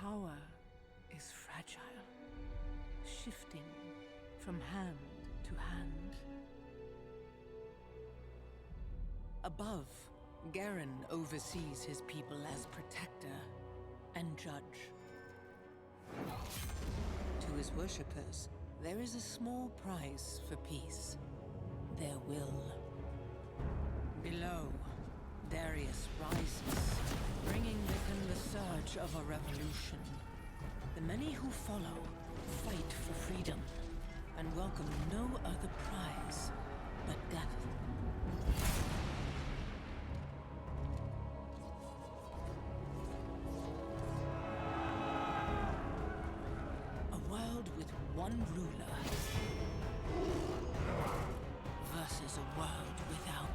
Power is fragile, shifting from hand to hand. Above, Garen oversees his people as protector and judge. To his worshippers, there is a small price for peace: their will. Below, Darius rises, bringing with him the surge of a revolution. The many who follow fight for freedom and welcome no other prize but death. A world with one ruler versus a world without.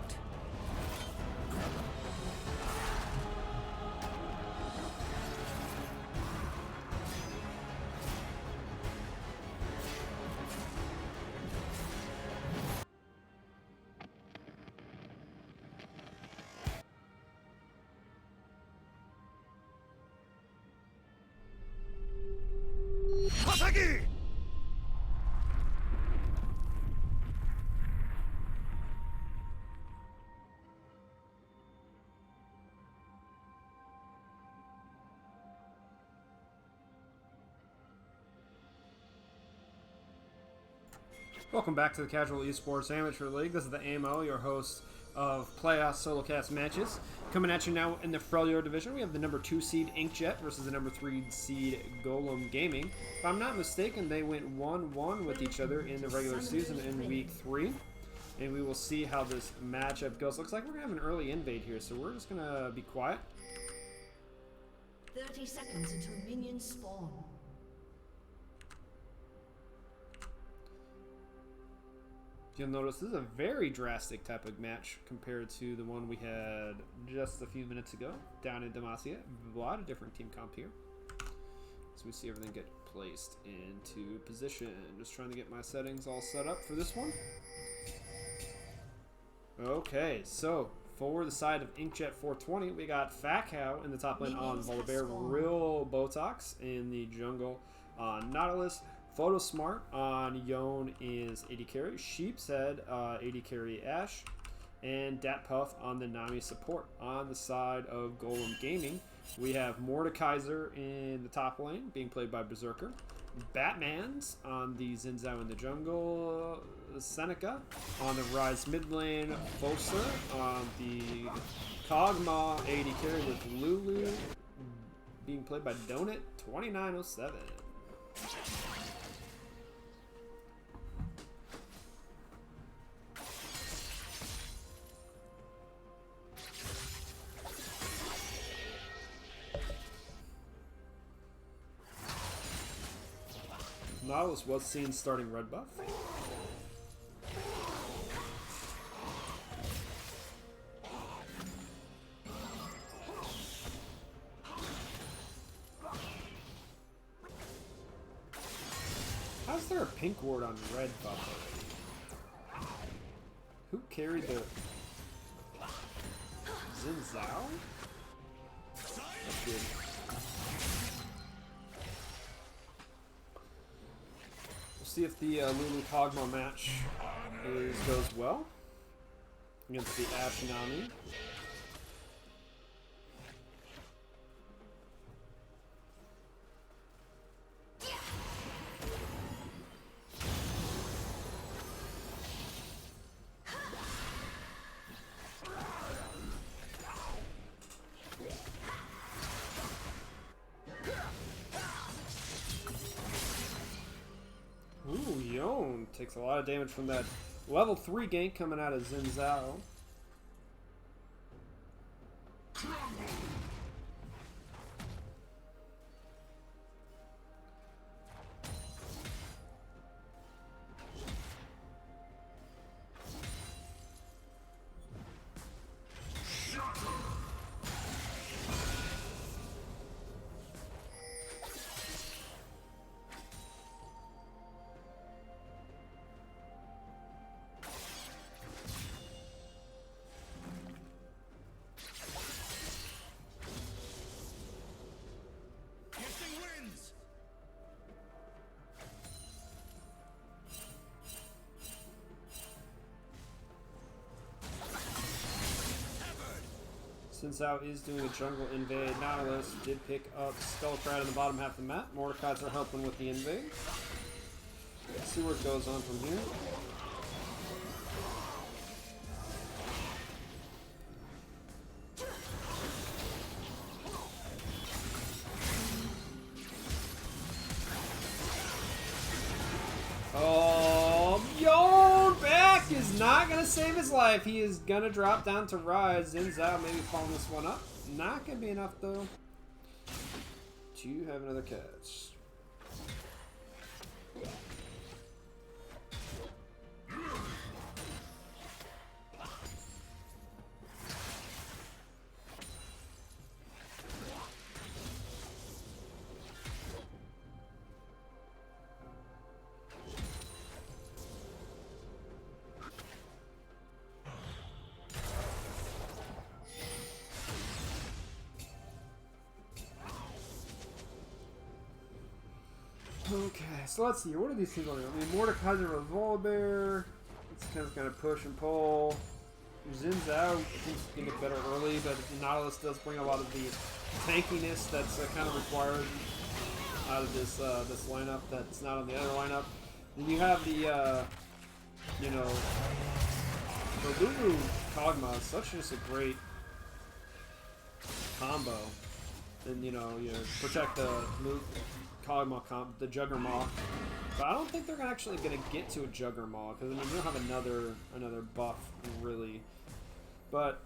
Welcome back to the Casual Esports Amateur League. This is the AMO, your host of playoff solo cast matches. Coming at you now in the Feljord division, we have the number 2 seed Inkjet versus the number 3 seed Golem Gaming. If I'm not mistaken, they went 1-1 with each other in the regular season in week 3. And we will see how this matchup goes. Looks like we're going to have an early invade here, so we're just going to be quiet. 30 seconds until minions spawn. You'll notice this is a very drastic type of match compared to the one we had just a few minutes ago down in Demacia. A lot of different team comp here. So we see everything get placed into position. Just trying to get my settings all set up for this one. Okay, so for the side of Inkjet420, we got Fat Cow in the top lane on Volibear, Real Botox in the jungle on Nautilus. Photosmart on Yone is AD carry, Sheep's Head AD carry Ash, and Dat Puff on the Nami support. On the side of Golem Gaming, we have Mordekaiser in the top lane, being played by Berserker. Batman's on the Xin Zhao in the jungle, Seneca on the Rise mid lane, Foser on the Kog'Maw AD carry with Lulu, being played by Donut 2907. Nautilus was seen starting red buff. How's there a pink ward on red buff already? Who carried the Xin Zhao? That's good. We'll see if the Lulu Kog'Maw match goes well against the Ashe Nami. Ooh, Yon takes a lot of damage from that level 3 gank coming out of Xin Zhao. Xin Zhao is doing a jungle invade. Nautilus did pick up Skullcrad in the bottom half of the map. Mordekaiser are helping with the invade. Let's see where it goes on from here. Oh, Yon back is not going to save his life. He is going to drop down to rise. Xin Zhao maybe following this one up. Not going to be enough, though, to have another catch. Okay, so let's see. What are these things going on? I mean, Mordekaiser with Volibear. It's kind of push and pull. Xin Zhao, I think, can get better early, but Nautilus does bring a lot of the tankiness that's kind of required out of this this lineup that's not on the other lineup. Then you have the, you know, the Lulu Kog'Maw is such just a great combo. And, you know, protect the Kog'Maw the Juggermaw. But I don't think they're actually going to get to a Juggermaw, because I mean, you don't have another buff, really. But,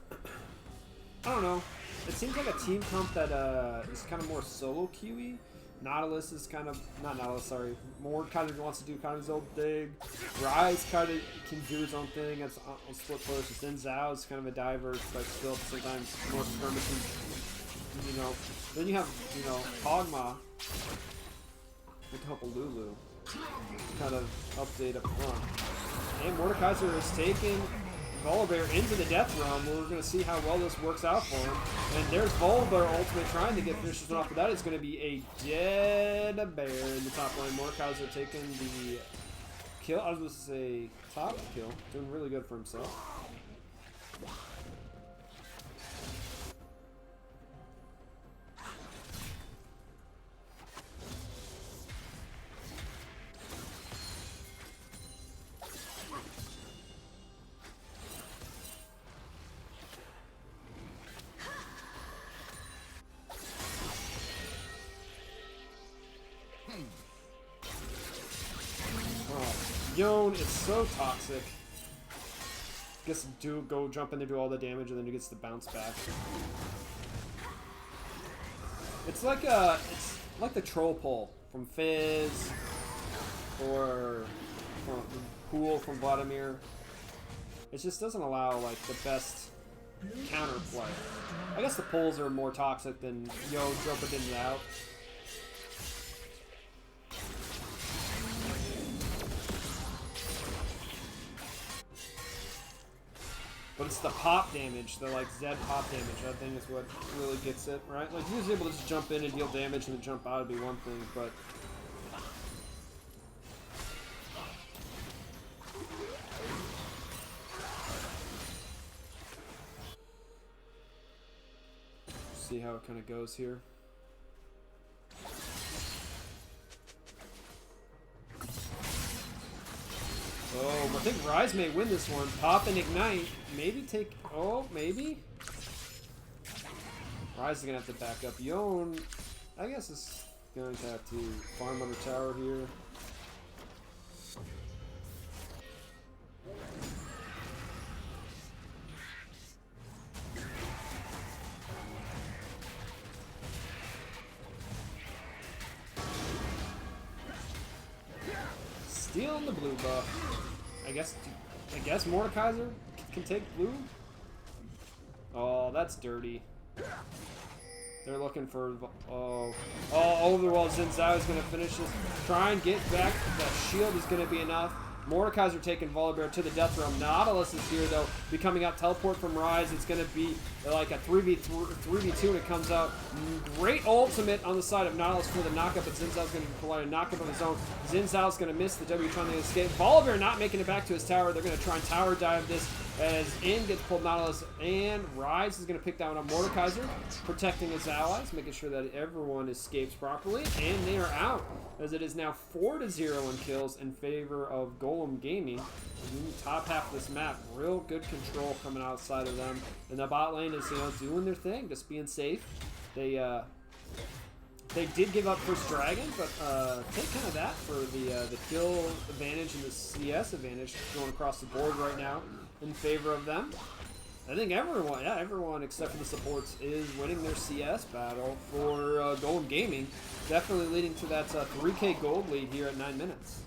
I don't know. It seems like a team comp that is kind of more solo queuey. Nautilus is kind of, not Nautilus, sorry. Mordekaiser wants to do kind of his own thing. Rise kind of can do his own thing on split push. Xin Zhao is kind of a diver, but still sometimes more skirmishing. You know, then you have, you know, Kog'Maw with the help of Lulu. Kind of update up front. And Mordekaiser is taking Volibear into the Death Realm. We're going to see how well this works out for him. And there's Volibear ultimate trying to get finishes off, but that is going to be a dead bear in the top lane. Mordekaiser taking the kill. I was going to say top kill. Doing really good for himself. Yon is so toxic. Gets to go jump in there, do all the damage, and then he gets the bounce back. It's like the troll pull from Fizz. or from pool from Vladimir. It just doesn't allow like the best counterplay. I guess the pulls are more toxic than yo jumping in and out. But it's the pop damage, the like Z pop damage, I think is what really gets it, right? Like he was able to just jump in and deal damage and then jump out would be one thing, but see how it kind of goes here. Oh, I think Rise may win this one. Pop and Ignite. Maybe take... Oh, maybe? Rise is going to have to back up. Yon, I guess, is going to have to farm under tower here. Stealing the blue buff. I guess Mordekaiser can take blue. Oh, that's dirty. They're looking for over the wall. Xin Zhao is going to finish this. Try and get back. That shield is going to be enough. Mordekaiser taking Volibear to the death realm. Nautilus is here though, becoming out. Teleport from Rise. It's going to be like a 3v2 when it comes out. Great ultimate on the side of Nautilus for the knockup, but Xin Zhao's going to provide a knockup of his own. Xin Zhao's going to miss the W trying to escape. Volibear not making it back to his tower. They're going to try and tower dive this as In gets pulled Nautilus, and Rise is going to pick that one up. Mordekaiser protecting his allies, making sure that everyone escapes properly, and they are out as it is now 4-0 in kills in favor of Golem Gaming. Top half of this map, real good control coming outside of them, and the bot lane is doing their thing, just being safe. They did give up first dragon, but take kind of that for the kill advantage and the CS advantage going across the board right now in favor of them. I think everyone except for the supports is winning their CS battle for Golem Gaming, definitely leading to that 3K gold lead here at 9 minutes.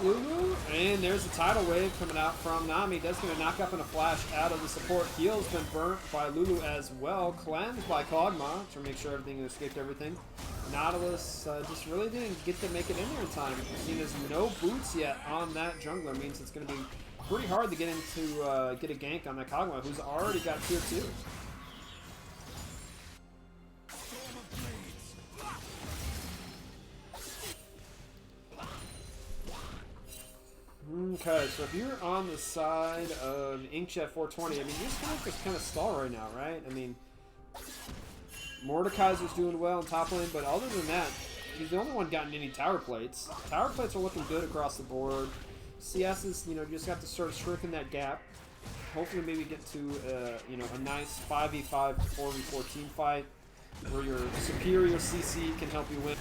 Lulu, and there's a tidal wave coming out from Nami. That's going to knock up in a flash out of the support. Heal's been burnt by Lulu as well. Cleansed by Kog'Maw to make sure everything escaped everything. Nautilus just really didn't get to make it in there in time. Seeing as no boots yet on that jungler means it's going to be pretty hard to get into get a gank on that Kog'Maw, who's already got tier 2. Okay, so if you're on the side of Inkjet420, I mean, you're just going to kind of stall right now, right? I mean, Mordekaiser's doing well in top lane, but other than that, he's the only one gotten any tower plates. Tower plates are looking good across the board. CS is, you just have to start shrinking that gap. Hopefully maybe get to, a nice 5v5, 4v4 team fight where your superior CC can help you win.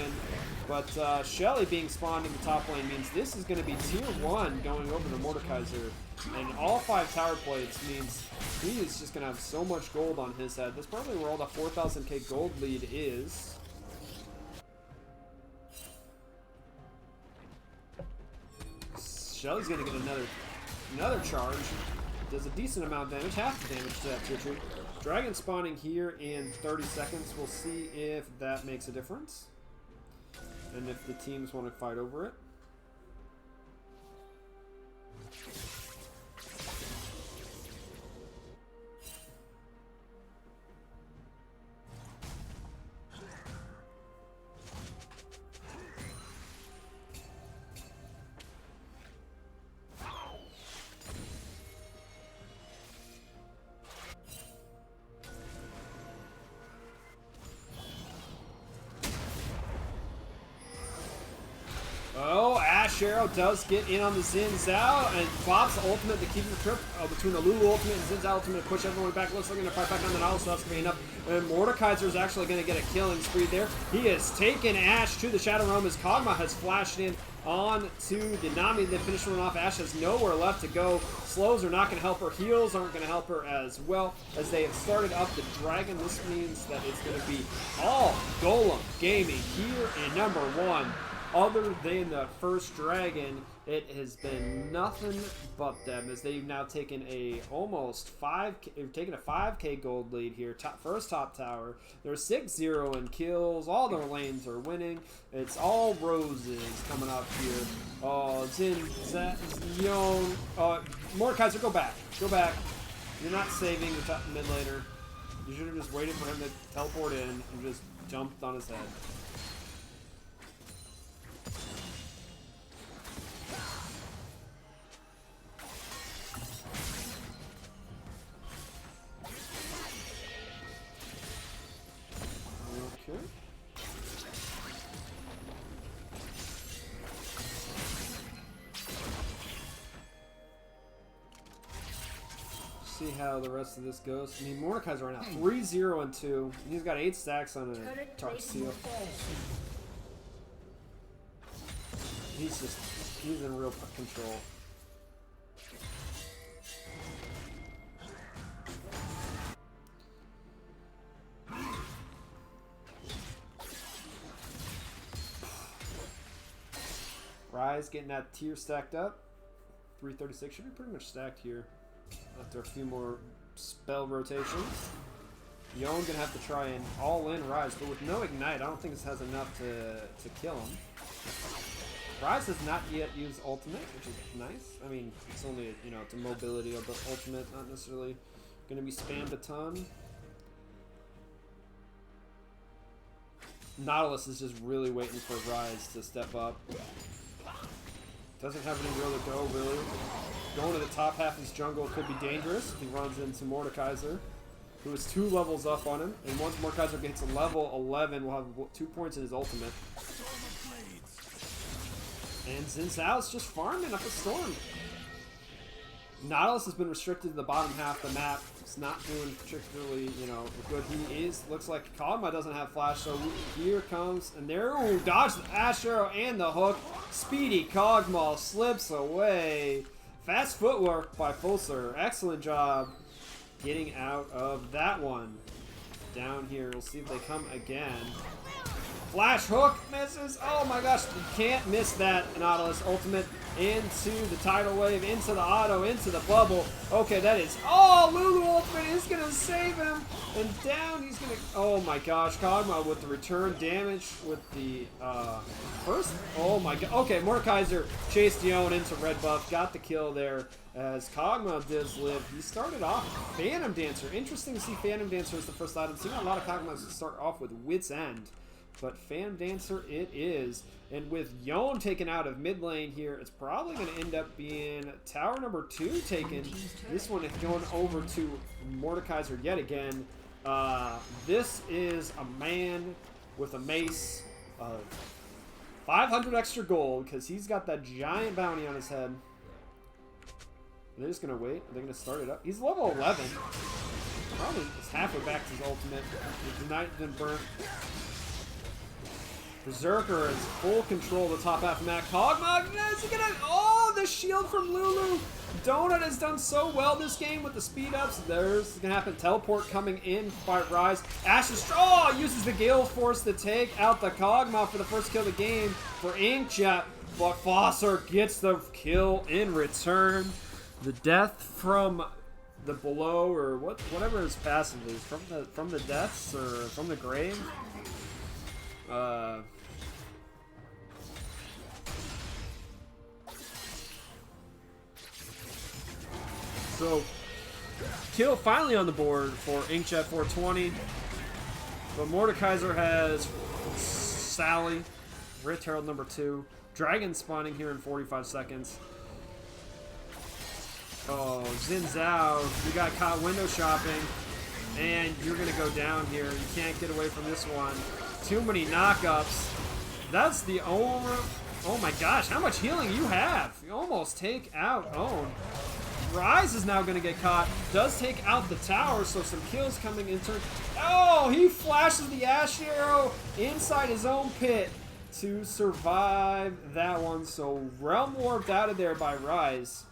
But Shelly being spawned in the top lane means this is going to be tier 1 going over to Mordekaiser. And all 5 tower plates means he is just going to have so much gold on his head. That's probably where all the 4,000k gold lead is. Shelly's going to get another charge. Does a decent amount of damage, half the damage to that tier 2. Dragon spawning here in 30 seconds. We'll see if that makes a difference. And if the teams want to fight over it. Shero does get in on the Xin Zhao, and Bob's ultimate to keep the trip between the Lulu ultimate and Xin Zhao ultimate to push everyone back. Looks like they're going to fight back on the Nautilus, so that's going to be enough. And Mordekaiser is actually going to get a killing spree there. He has taken Ashe to the Shadow Realm as Kog'Maw has flashed in on to the Nami. They finish one off. Ashe has nowhere left to go. Slows are not going to help her. Heals aren't going to help her as well, as they have started up the Dragon. This means that it's going to be all Golem Gaming here in number 1. Other than the first Dragon, it has been nothing but them, as they've now taken a almost 5K, taken a 5K gold lead here. First top tower. They're 6-0 in kills. All their lanes are winning. It's all roses coming up here. Oh, Yone. Mordekaiser, go back. Go back. You're not saving the top mid laner. You should have just waited for him to teleport in and just jumped on his head. Okay. See how the rest of this goes. I mean, Mordekaiser right now 3-0-2. He's got 8 stacks on a CasualEAL. He's in real control. Rise getting that tier stacked up. 336 should be pretty much stacked here after a few more spell rotations. Yone gonna have to try and all in Rise, but with no ignite, I don't think this has enough to kill him. Rise has not yet used ultimate, which is nice. I mean, it's only, you know, it's a mobility of the ultimate, not necessarily gonna be spammed a ton. Nautilus is just really waiting for Rise to step up. Doesn't have anywhere to go, really. Going to the top half of his jungle could be dangerous if he runs into Mordekaiser, who is 2 levels up on him. And once Mordekaiser gets a level 11, we'll have 2 points in his ultimate. And Xin Zhao's just farming up a storm. Nautilus has been restricted to the bottom half of the map. It's not doing particularly, you know, good. He is. Looks like Kog'Maw doesn't have flash, so here comes, and there, ooh, dodge the Ash Arrow and the hook. Speedy Kog'Maw slips away. Fast footwork by Fulser. Excellent job getting out of that one. Down here, we'll see if they come again. Flash hook misses. Oh my gosh, you can't miss that. Nautilus ultimate into the tidal wave, into the auto, into the bubble. Okay, that is. Oh, Lulu ultimate is gonna save him. And down he's gonna. Oh my gosh, Kog'Maw with the return damage with the first. Oh my god. Okay, Mordekaiser chased Yone into red buff, got the kill there. As Kog'Maw does live, he started off Phantom Dancer. Interesting to see Phantom Dancer as the first item. Seeing a lot of Kog'Maws start off with Wit's End. But Phantom Dancer it is. And with Yone taken out of mid lane here, it's probably going to end up being tower number 2 taken. This one is going over to Mordekaiser yet again. This is a man with a mace of 500 extra gold because he's got that giant bounty on his head. They're just going to wait. They're going to start it up. He's level 11. Probably is halfway back to his ultimate. His Ignite been burnt. Berserker is full control of the top half of Mac. Kog'Maw is he gonna. Oh, the shield from Lulu. Donut has done so well this game with the speed ups. There's gonna happen. Teleport coming in by Rise. Ashe is. Oh, uses the Gale Force to take out the Kog'Maw for the first kill of the game for Inkjet. But Foster gets the kill in return. The death from the below, or whatever his passive is, from the deaths or from the grave. So, kill finally on the board for Inkjet420. But Mordekaiser has Sally, Rift Herald number 2, Dragon spawning here in 45 seconds. Oh, Xin Zhao, you got caught window shopping, and you're going to go down here. You can't get away from this one. Too many knockups. That's the only Oh my gosh, how much healing you have? You almost take out Own. Rise is now going to get caught. Does take out the tower, so some kills coming in turn. Oh, he flashes the Ash Arrow inside his own pit to survive that one. So Realm Warped out of there by Rise.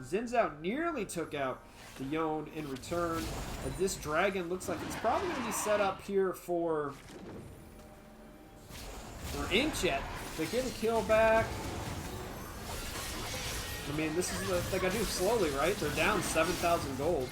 Zinzao nearly took out the Yone in return. But this dragon looks like it's probably going to be set up here for Inkjet to get a kill back. I mean, this is what they gotta do slowly, right? They're down 7,000 gold.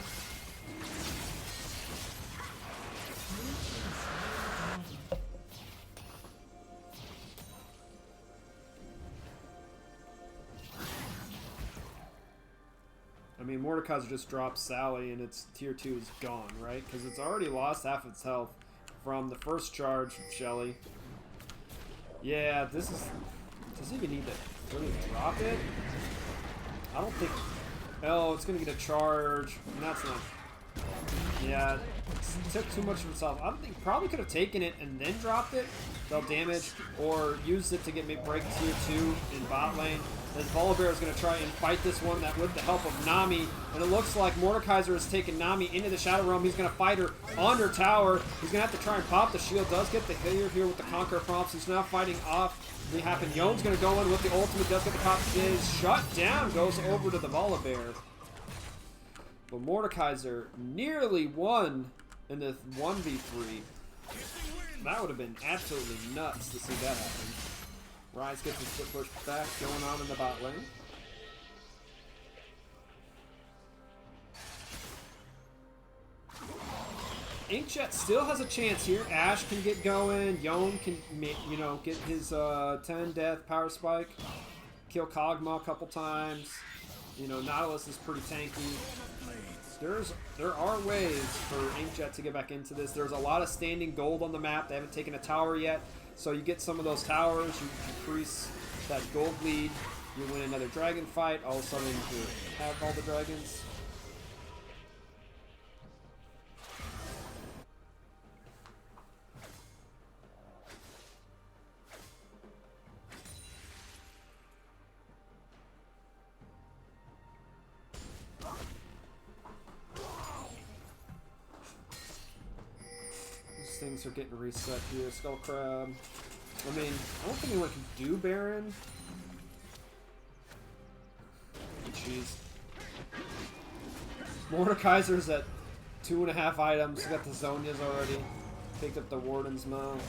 I mean, Mordekaiser just dropped Sally and its tier 2 is gone, right? Because it's already lost half its health from the first charge from Shelly. Yeah, this is... Does it even need to really drop it? I don't think... Oh, it's going to get a charge. And that's not... Yeah, it took too much of itself. I don't think... Probably could have taken it and then dropped it. Dealt damage. Or used it to get break tier 2 in bot lane. As Volibear is going to try and fight this one that with the help of Nami. And it looks like Mordekaiser has taken Nami into the Shadow Realm. He's going to fight her under tower. He's going to have to try and pop the shield. Does get the clear here with the Conqueror prompts. He's now fighting off the happen. Yone's going to go in with the ultimate. Does get the pop. Is shut down. Goes over to the Volibear. But Mordekaiser nearly won in the 1v3. That would have been absolutely nuts to see that happen. Rise gets his foot push back going on in the bot lane. Inkjet still has a chance here. Ash can get going. Yone can, you know, get his 10 death power spike. Kill Kog'Maw a couple times. You know, Nautilus is pretty tanky. There are ways for Inkjet to get back into this. There's a lot of standing gold on the map. They haven't taken a tower yet. So you get some of those towers, you increase that gold lead, you win another dragon fight, all of a sudden you have all the dragons. Things are getting reset here. Skull Crab. I mean, I don't think anyone can do Baron. Jeez. Mordekaiser's at 2.5 items. Got the Zonias already. Picked up the Warden's Mount.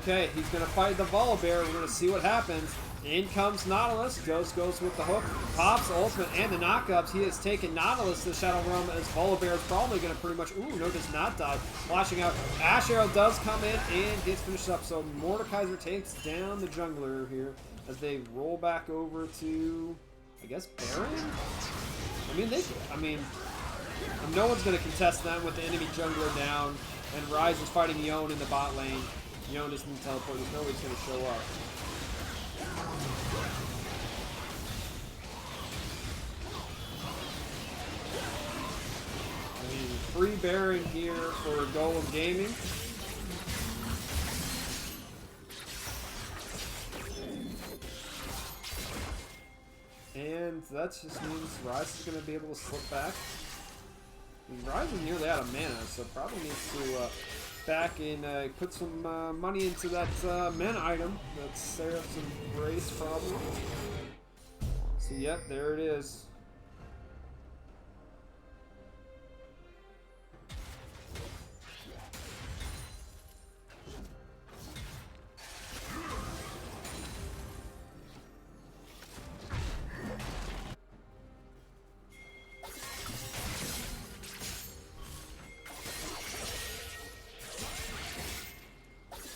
Okay, he's going to fight the Volibear. We're going to see what happens. In comes Nautilus. Goes with the hook. Pops ultimate and the knockups. He has taken Nautilus to the Shadow Realm as Volibear is probably going to pretty much... Ooh, no, does not die. Flashing out. Ash Arrow does come in and gets finished up. So Mordekaiser takes down the jungler here as they roll back over to, I guess, Baron? I mean, no one's going to contest them with the enemy jungler down. And Rise is fighting Yone in the bot lane. Yone doesn't teleport. There's no way he's going to show up. I mean, free Baron here for Golem Gaming. And that just means Rise is going to be able to slip back. I mean, Rise is nearly out of mana, so probably needs to... back and put some money into that mana item. That's Seraph's Embrace, probably. So, yep, there it is.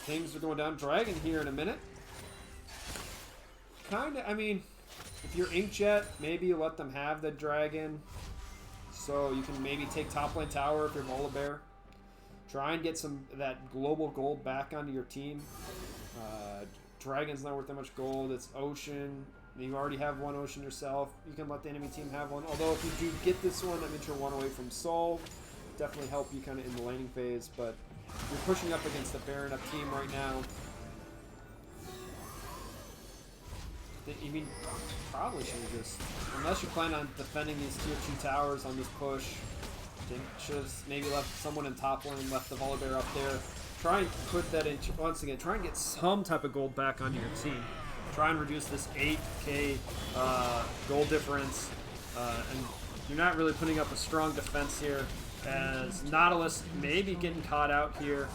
Things are going down. Dragon here in a minute. Kinda, I mean, if you're Inkjet, maybe you let them have the dragon. So you can maybe take top lane tower if you're Volibear. Try and get some that global gold back onto your team. Dragon's not worth that much gold. It's Ocean. You already have one Ocean yourself. You can let the enemy team have one. Although if you do get this one, that means you're one away from Soul. Definitely help you kind of in the laning phase, but you're pushing up against a Baron up team right now. You mean, probably should have just, unless you plan on defending these tier 2 towers on this push, should have maybe left someone in top lane, left the Volibear up there. Try and put that in, once again, try and get some type of gold back onto your team. Try and reduce this 8k gold difference, and you're not really putting up a strong defense here, as Nautilus may be getting caught out here.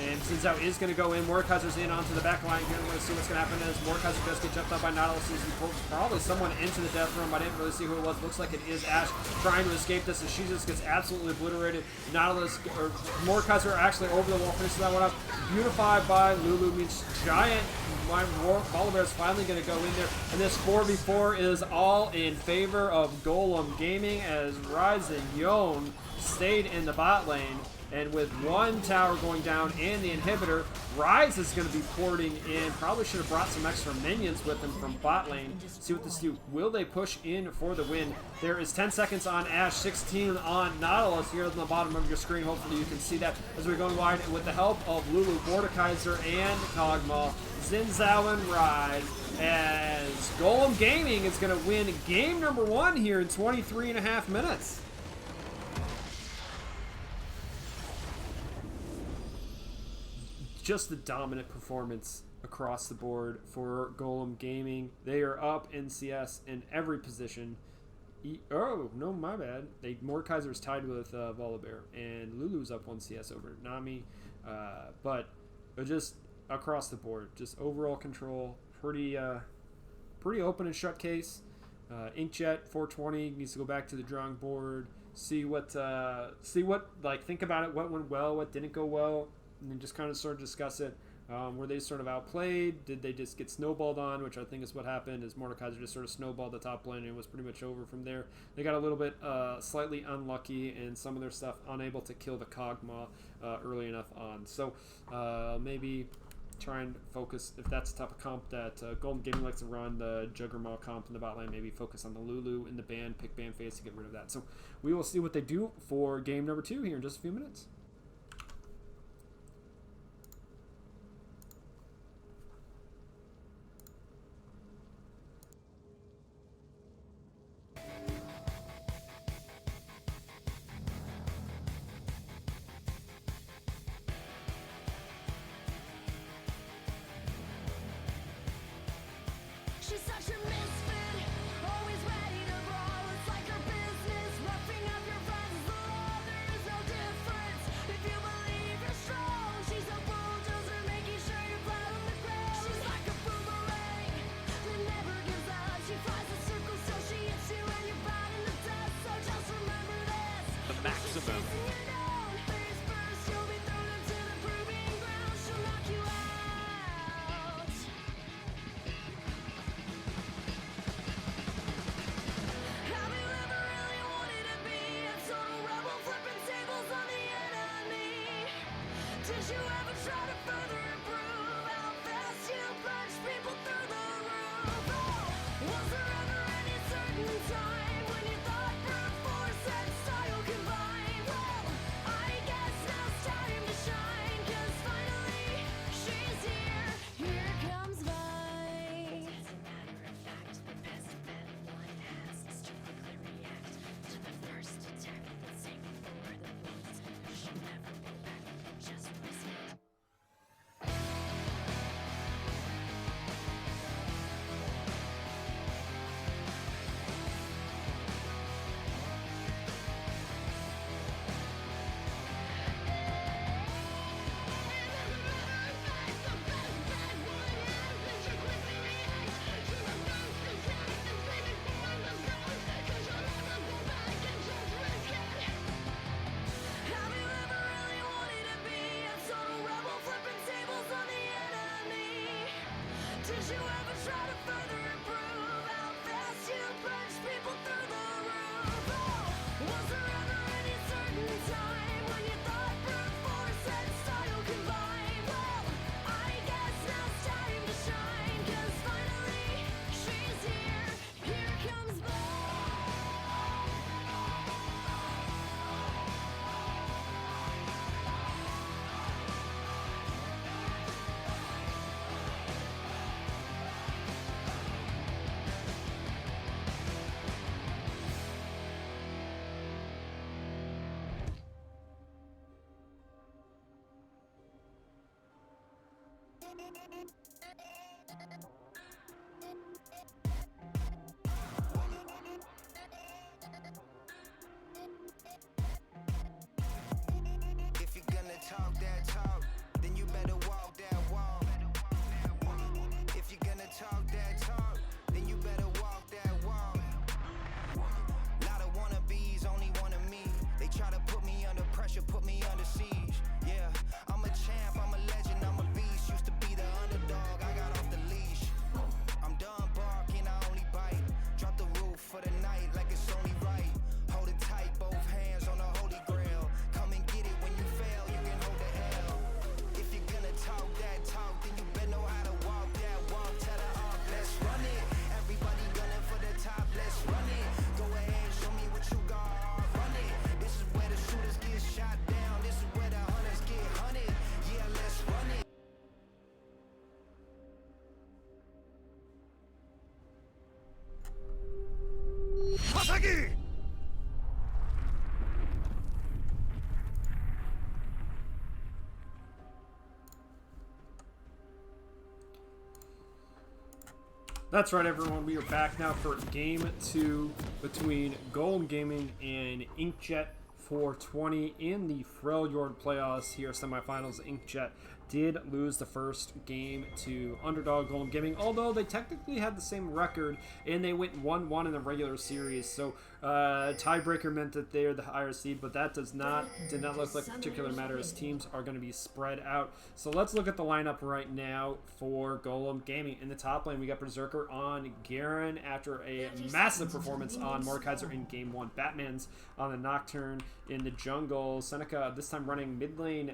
And Xin Zhao is going to go in. Mordekaiser's in onto the back line here. We're going to see what's going to happen as Mordekaiser does get jumped up by Nautilus. He's probably someone into the death room. I didn't really see who it was. Looks like it is Ashe trying to escape this, and she just gets absolutely obliterated. Nautilus, or Mordekaiser actually over the wall, finishes that one up. Beautified by Lulu, means giant. Volibear is finally going to go in there. And this 4v4 is all in favor of Golem Gaming, as Ryze and Yone stayed in the bot lane. And with one tower going down and the inhibitor, Ryze is going to be porting in. Probably should have brought some extra minions with him from bot lane. See what this do. Will they push in for the win? There is 10 seconds on Ashe, 16 on Nautilus here on the bottom of your screen. Hopefully you can see that as we're going wide. And with the help of Lulu, Mordekaiser, and Kog'Maw, Xin Zhao and Ryze, as Golem Gaming is going to win game number 1 here in 23.5 minutes. Just the dominant performance across the board for Golem Gaming. They are up in CS in every position. Oh, no, my bad. Mordekaiser is tied with Volibear, and Lulu's up 1 CS over Nami. But just across the board, just overall control, pretty open and shut case. Inkjet420 needs to go back to the drawing board, see what, think about it, what went well, what didn't go well, and then just kind of sort of discuss it. Were they sort of outplayed? Did they just get snowballed on, which I think is what happened, is Mordekaiser just sort of snowballed the top lane and it was pretty much over from there. They got a little bit slightly unlucky in some of their stuff, unable to kill the Kog'Maw early enough on. So maybe try and focus, if that's the type of comp that Golden Gaming likes to run, the Juggernaut comp in the bot lane, maybe focus on the Lulu in the ban, pick ban phase to get rid of that. So we will see what they do for game number 2 here in just a few minutes. She's such a misfit, always ready to brawl. It's like her business, roughing up your friends. The law, there is no difference. If you believe you're strong, she's a bulldozer, making sure you're flat on the ground. She's like a boomerang that never gives up. She flies in circles till she hits you and you're bowed in the dust. So just remember this: the maximum. Face first, you'll be thrown into the proving ground. She'll knock you out. Have you ever really wanted to be a total rebel, flipping tables on the enemy? Did you ever try to further improve how fast you punch people through the roof? Oh, was there ever any certain time when you thought brute force and style combined? Well, If you're gonna talk that talk, then you better walk that walk. If you're gonna talk that talk, then you better walk that walk. Lot of wannabes, only one of me. They try to put me under pressure, put me under siege. Yeah, I'm a champ, I'm a legend, I'm a beast. Used to be the underdog, I got off the leash. I'm done barking, I only bite. Drop the roof for the night like it's only right. Hold it tight, both hands on the holy grail. Come and get it when you fail, you can hold the hell. If you're gonna talk that talk, then you better know how to walk that walk. Tell the arc, let's run it. Everybody gunning for the top, let's run it. Go ahead, show me what you got, run it. This is where the shooters get shot down. This is where the hunters get hunted. Yeah, let's run it. That's right, everyone. We are back now for Game 2 between Golem Gaming and Inkjet420 in the Feljord playoffs here, semifinals. Inkjet did lose the first game to underdog Golem Gaming, although they technically had the same record and they went 1-1 in the regular series. So tiebreaker meant that they're the higher seed, but that did not look like a particular matter, as teams are going to be spread out. So let's look at the lineup right now for Golem Gaming. In the top lane, we got Berserker on Garen after a massive performance on Mordekaiser in game 1. Batman's on the Nocturne in the jungle. Seneca this time running mid lane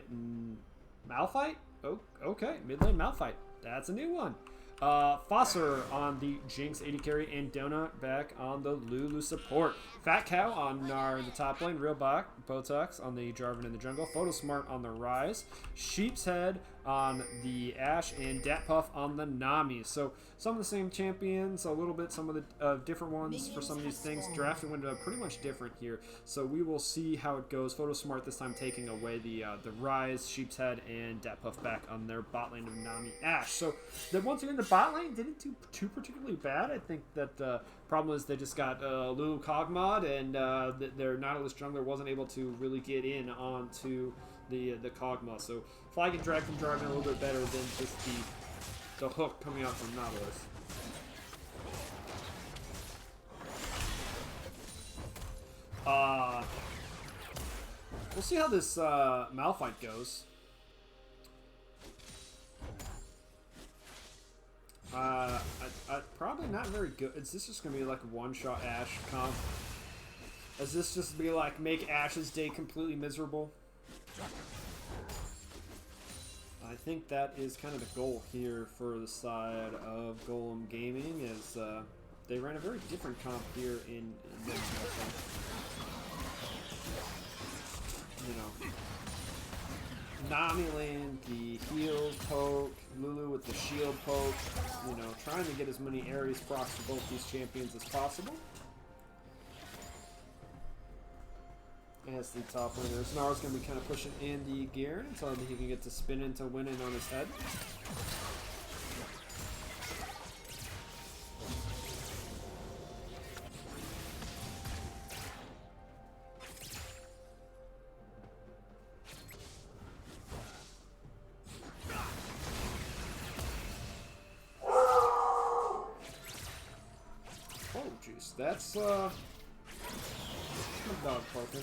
Malphite? Oh, okay, mid lane Malphite. That's a new one. Fosser on the Jinx AD carry, and Dona back on the Lulu support. Fat Cow on Gnar in the top lane. Real Botox on the Jarvan in the jungle. Photosmart on the Rise. Sheep's Head on the Ashe, and Datpuff on the Nami. So some of the same champions, a little bit some of the different ones for some of these things. Drafting window pretty much different here. So we will see how it goes. Photosmart this time taking away the Rise, Sheep's Head, and Datpuff back on their bot lane of Nami Ashe. So then once again, the bot lane didn't do too particularly bad. I think that problem is they just got Lulu Cogmod, and their Nautilus jungler wasn't able to really get in onto the Cogma. So Flag and Drag from driving a little bit better than just the hook coming out from Nautilus. We'll see how this Malphite goes. Probably not very good. Is this just gonna be like a one-shot Ashe comp? Is this just be like make Ashe's day completely miserable? I think that is kind of the goal here for the side of Golem Gaming, is they ran a very different comp here in this matchup. You know, Nami lane, the heal poke, Lulu with the shield poke, you know, trying to get as many areas procs for both these champions as possible. As the top laner, Snarl's going to be kind of pushing Andy Garen until he can get to spin into winning on his head. Oh, jeez, that's my dog poking.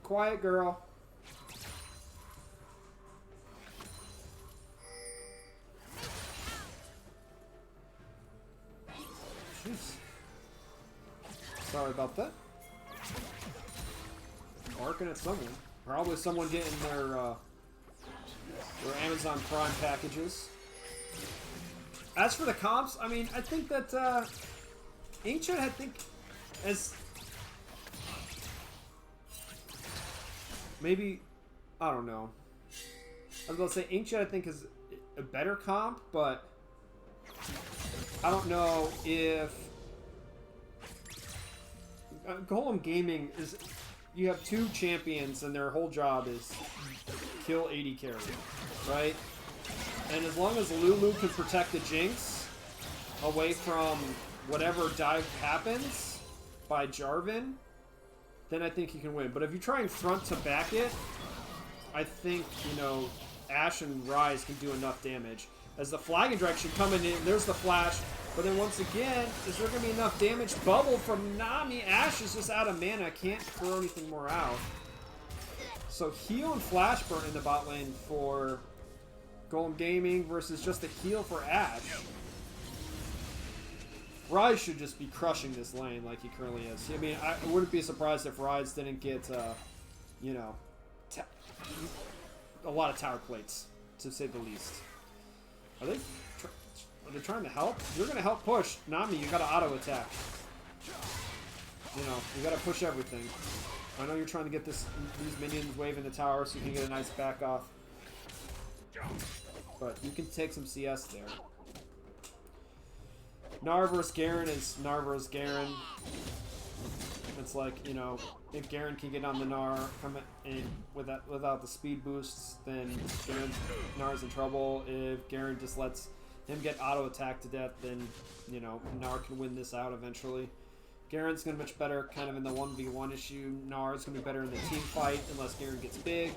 Quiet girl. Jeez. Sorry about that. Barking at someone. Probably someone getting their Amazon Prime packages. As for the comps, I mean, I think that Inkjet, I think, as maybe, I don't know. I was going to say Inkjet, I think, is a better comp, but I don't know if Golem Gaming is. You have two champions, and their whole job is kill AD carry, right? And as long as Lulu can protect the Jinx away from whatever dive happens by Jarvan, then I think he can win. But if you try and front to back it, I think, you know, Ashe and Ryze can do enough damage. As the Flag and Drag should come in, there's the flash. But then once again, is there going to be enough damage? Bubble from Nami. Ashe is just out of mana. Can't throw anything more out. So heal and flash burn in the bot lane for Golem Gaming versus just a heal for Ashe. Ryze should just be crushing this lane like he currently is. I mean, I wouldn't be surprised if Ryze didn't get, you know, a lot of tower plates, to say the least. Are they trying to help? You're going to help push. Nami, you got to auto attack. You know, you got to push everything. I know you're trying to get these minions waving the tower so you can get a nice back off. But you can take some CS there. Gnar versus Garen is Gnar versus Garen. It's like, you know, if Garen can get on the Gnar come in without the speed boosts, then Gnar's in trouble. If Garen just lets him get auto attacked to death, then, you know, Gnar can win this out eventually. Garen's going to be much better kind of in the 1v1 issue. Gnar's going to be better in the team fight unless Garen gets big.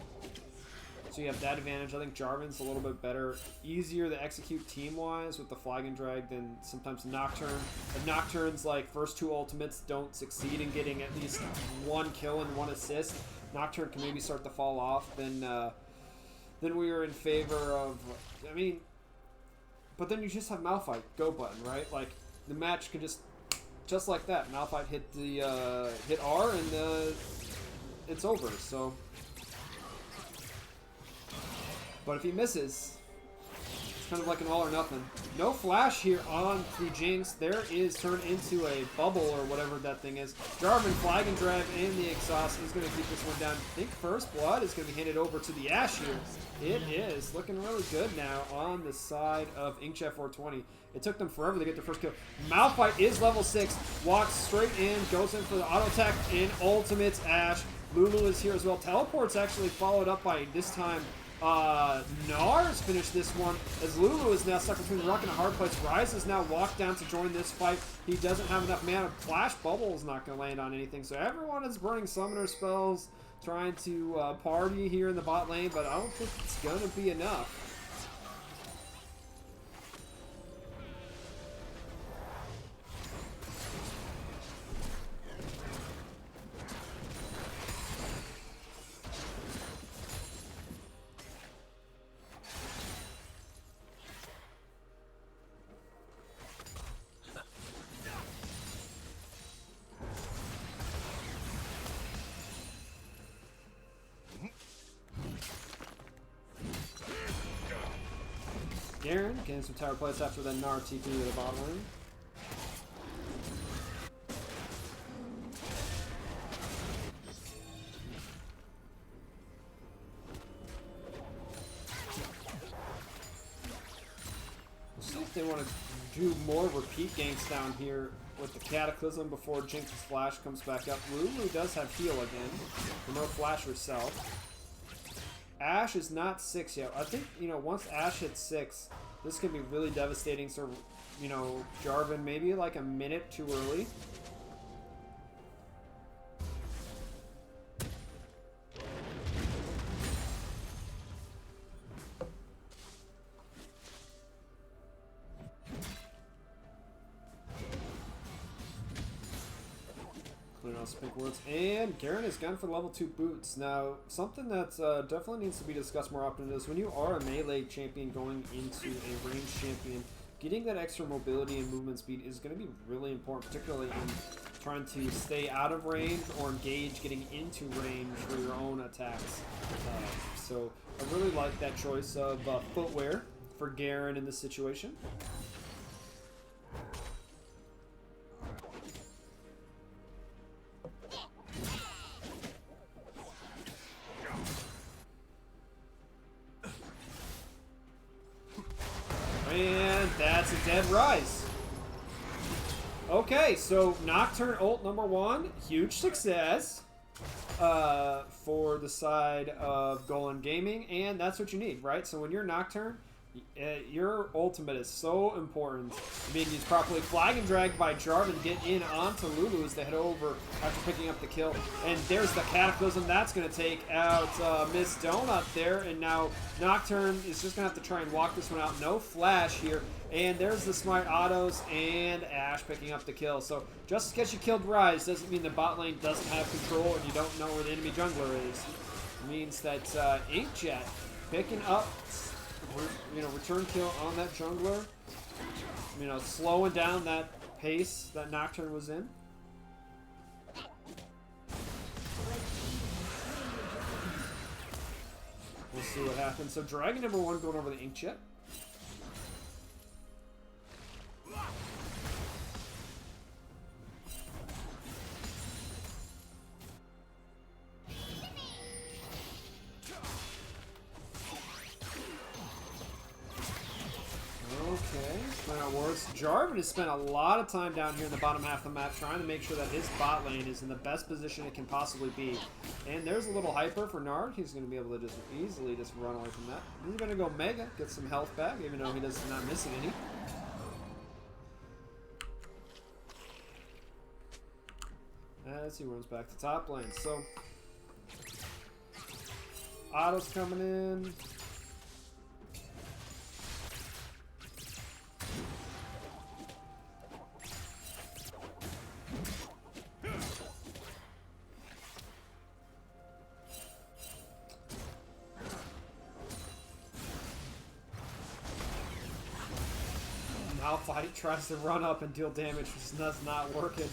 So you have that advantage. I think Jarvan's a little bit better. Easier to execute team-wise with the Flag and Drag than sometimes Nocturne. If Nocturne's like first two ultimates don't succeed in getting at least one kill and one assist, Nocturne can maybe start to fall off. Then we are in favor of, I mean, but then you just have Malphite go button, right? Like the match could just like that. Malphite hit the hit R and it's over. So. But if he misses, it's kind of like an all or nothing. No flash here on the Jinx. There is turned into a bubble or whatever that thing is. Jarvan, Flag and Drag, and the exhaust is going to keep this one down. I think first blood is going to be handed over to the Ashe here. It is looking really good now on the side of Inkjet420. It took them forever to get their first kill. Malphite is level 6. Walks straight in, goes in for the auto attack, and ultimates Ashe. Lulu is here as well. Teleport's actually followed up by, this time, Gnar's finished this one as Lulu is now stuck between a rock and a hard place. Ryze has now walked down to join this fight. He doesn't have enough mana. Flash Bubble is not going to land on anything. So everyone is burning summoner spells, trying to party here in the bot lane, but I don't think it's going to be enough. Garen getting some tower plates after the Gnar TP to the bottom lane. We'll see if they want to do more repeat ganks down here with the Cataclysm before Jinx's flash comes back up. Lulu does have heal again, but no flash herself. Ashe is not 6 yet. I think, you know, once Ashe hits 6, this can be really devastating. So, you know, Jarvan maybe like a minute too early. Pink words. And Garen is gone for level 2 boots. Now, something that definitely needs to be discussed more often is when you are a melee champion going into a ranged champion, getting that extra mobility and movement speed is going to be really important, particularly in trying to stay out of range or engage getting into range for your own attacks. So I really like that choice of footwear for Garen in this situation. And that's a dead Ryze. Okay, so Nocturne ult number 1, huge success for the side of Golem Gaming, and that's what you need, right? So when you're Nocturne, Your ultimate is so important. Being used properly. Flag and drag by Jarvan to get in onto Lulu as they head over after picking up the kill. And there's the Cataclysm. That's going to take out Miss Donut there. And now Nocturne is just going to have to try and walk this one out. No flash here. And there's the smart autos and Ashe picking up the kill. So just because you killed Ryze doesn't mean the bot lane doesn't have control and you don't know where the enemy jungler is. It means that Inkjet picking up, return kill on that jungler. Slowing down that pace that Nocturne was in. We'll see what happens. So Dragon number 1 going over the Inkjet. Jarvan has spent a lot of time down here in the bottom half of the map trying to make sure that his bot lane is in the best position it can possibly be. And there's a little hyper for Nard. He's going to be able to just easily just run away from that. He's going to go Mega, get some health back, even though he's not missing any. As he runs back to top lane. So, Otto's coming in. Malphite tries to run up and deal damage, which is not working.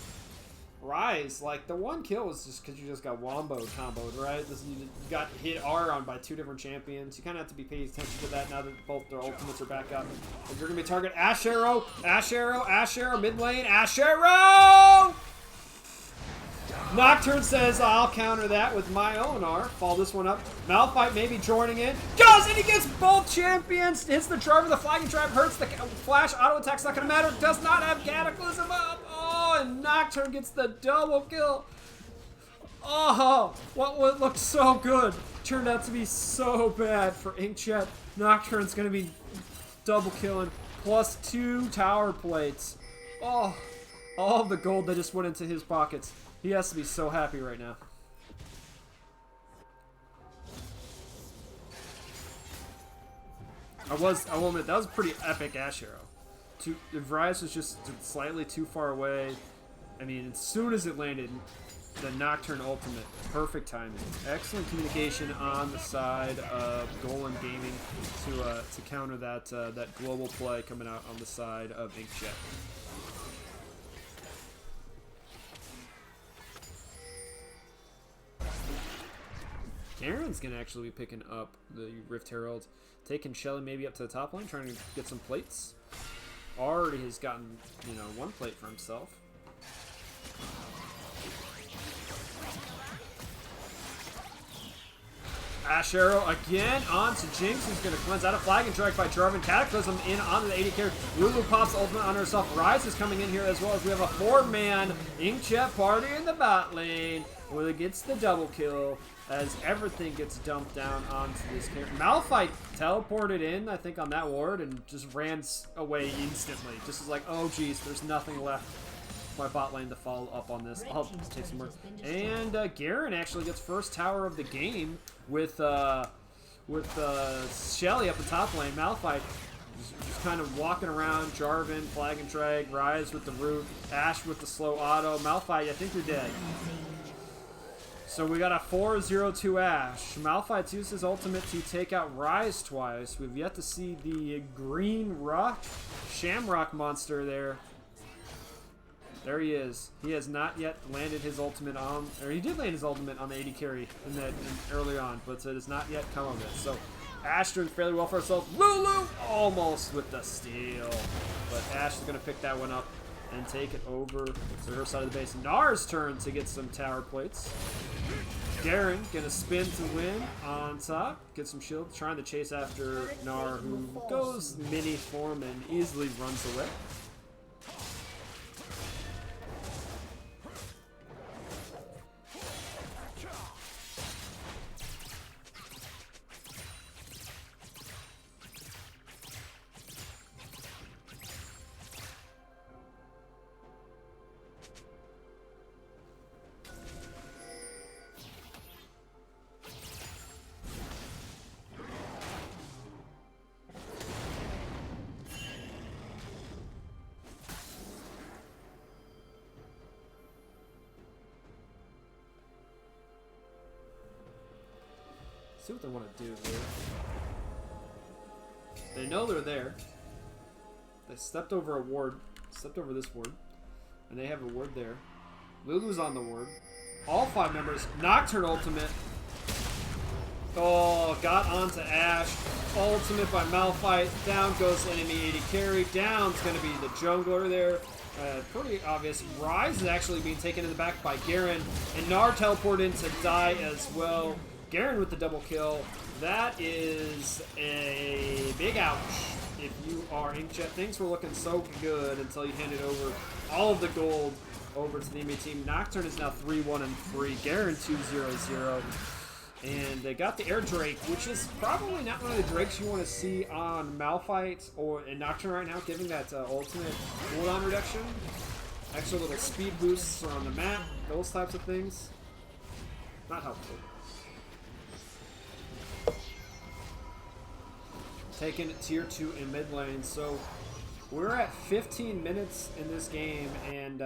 Ryze, like, the one kill was just because you just got wombo comboed, right? You got hit R on by 2 different champions. You kind of have to be paying attention to that now that both their ultimates are back up. If you're going to be target Ashe Arrow, Ashe Arrow, Ashe Arrow, mid lane, Ashe Arrow! Nocturne says, I'll counter that with my own R. Follow this one up. Malphite maybe joining in. Does! And he gets both champions. Hits the Jarvan, the flagging trap, hurts the flash. Auto attack's not going to matter. Does not have Cataclysm up. Oh, and Nocturne gets the double kill. Oh, what looked so good turned out to be so bad for Inkjet. Nocturne's going to be double killing. Plus 2 tower plates. Oh, all of the gold that just went into his pockets. He has to be so happy right now. I will admit, that was a pretty epic Ashe Arrow. Ryze was just slightly too far away. I mean, as soon as it landed, the Nocturne ultimate, perfect timing. Excellent communication on the side of Golem Gaming to counter that global play coming out on the side of Inkjet. Garen's going to actually be picking up the Rift Herald, taking Shelly maybe up to the top lane, trying to get some plates. Already has gotten, 1 plate for himself. Ashe Arrow again onto Jinx, who's going to cleanse out a flag and drag by Jarvan. Cataclysm in onto the 80 carry. Lulu pops ultimate on herself. Ryze is coming in here as well as we have a 4-man Inkjet party in the bot lane. Where it gets the double kill as everything gets dumped down onto this character. Malphite teleported in, I think, on that ward and just ran away instantly. Just was like, oh geez, there's nothing left for my bot lane to follow up on this. I'll take some more. And Garen actually gets first tower of the game with Shelly up the top lane. Malphite just kind of walking around. Jarvan, flag and drag, Ryze with the root, Ashe with the slow auto. Malphite, I think you're dead. So we got a 4-0-2 Ashe. Malphite used his ultimate to take out Ryze twice. We've yet to see the green rock, Shamrock monster there. There he is. He has not yet landed his ultimate on, or he did land his ultimate on the 80 carry early on, but it has not yet come of it. So Ashe doing fairly well for herself. Lulu almost with the steal, but Ashe is going to pick that one up and take it over to her side of the base. Nar's turn to get some tower plates. Garen gonna spin to win on top, get some shield, trying to chase after Gnar, who goes mini form and easily runs away. See what they want to do here. They know they're there. They stepped over a ward. Stepped over this ward. And they have a ward there. Lulu's on the ward. All 5 members. Nocturne ultimate. Oh, got onto Ashe. Ultimate by Malphite. Down goes enemy AD carry. Down's going to be the jungler there. Pretty obvious. Ryze is actually being taken in the back by Garen. And Gnar teleported in to die as well. Garen with the double kill. That is a big ouch. If you are Inkjet, things were looking so good until you handed over all of the gold over to the enemy team. Nocturne is now 3-1-3. Garen 2-0-0. And they got the Air Drake, which is probably not one of the Drakes you want to see on Malphite or in Nocturne right now, giving that ultimate cooldown reduction. Extra little speed boosts on the map, those types of things. Not helpful. Taking tier 2 in mid lane. So we're at 15 minutes in this game, and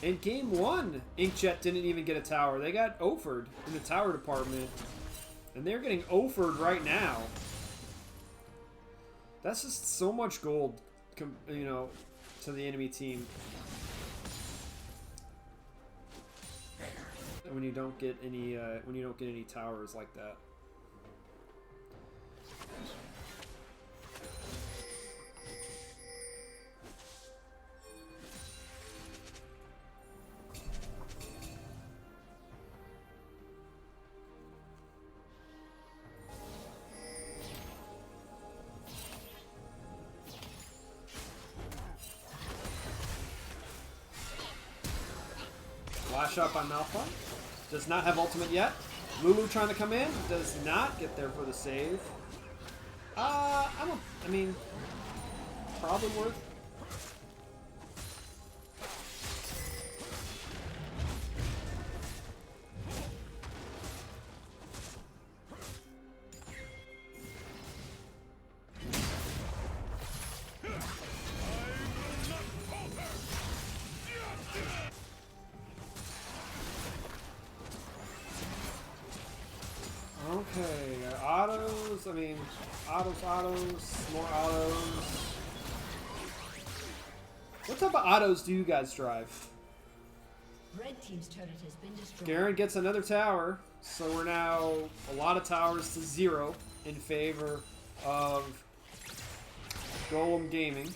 in game 1, Inkjet didn't even get a tower. They got offered in the tower department, and they're getting offered right now. That's just so much gold, you know, to the enemy team. When you don't get any towers like that. Flash up on Malphite. Does not have ultimate yet. Lulu trying to come in. Does not get there for the save. I mean, probably worth. Okay, autos, I mean, autos, more autos. What type of autos do you guys drive? Red team's turret has been destroyed. Garen gets another tower, so we're now a lot of towers to 0 in favor of Golem Gaming.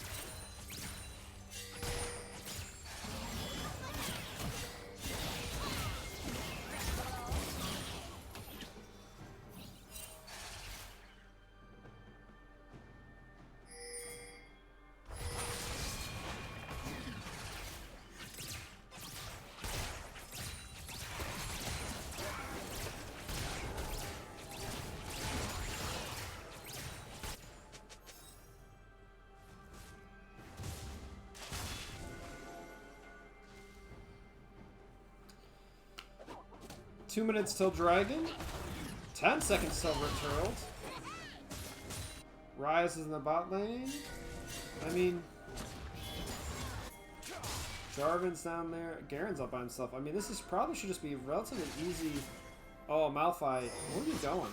Two minutes till Dragon. 10 seconds till Rift Herald. Ryze is in the bot lane. I mean, Jarvan's down there. Garen's up by himself. I mean, this is probably should just be relatively easy. Oh, Malphite. Where are you going?